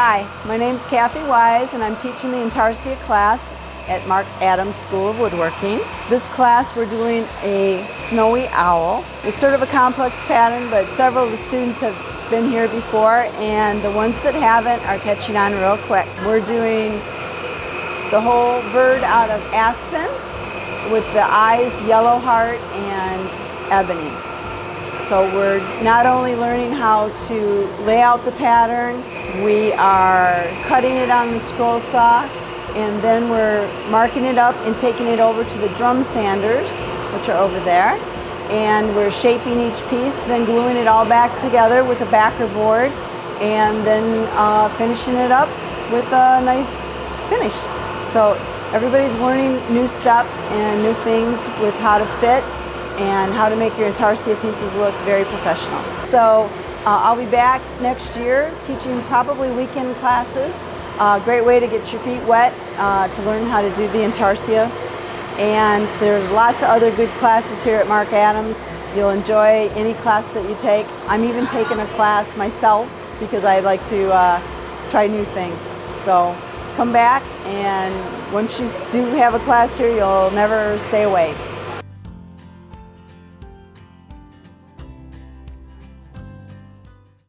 Hi, my name's Kathy Wise and I'm teaching the Intarsia class at Marc School of Woodworking. This class we're doing a snowy owl. It's sort of a complex pattern, but several of the students have been here before and the ones that haven't are catching on real quick. We're doing the whole bird out of aspen with the eyes yellow heart and ebony. So we're not only learning how to lay out the pattern, we are cutting it on the scroll saw, and then we're marking it up and taking it over to the drum sanders, which are over there. And we're shaping each piece, then gluing it all back together with a backer board, and then finishing it up with a nice finish. So everybody's learning new steps and new things with how to fit and how to make your Intarsia pieces look very professional. So I'll be back next year teaching probably weekend classes. Great way to get your feet wet to learn how to do the Intarsia. And there's lots of other good classes here at Marc. You'll enjoy any class that you take. I'm even taking a class myself because I like to try new things. So come back, and once you do have a class here, you'll never stay away.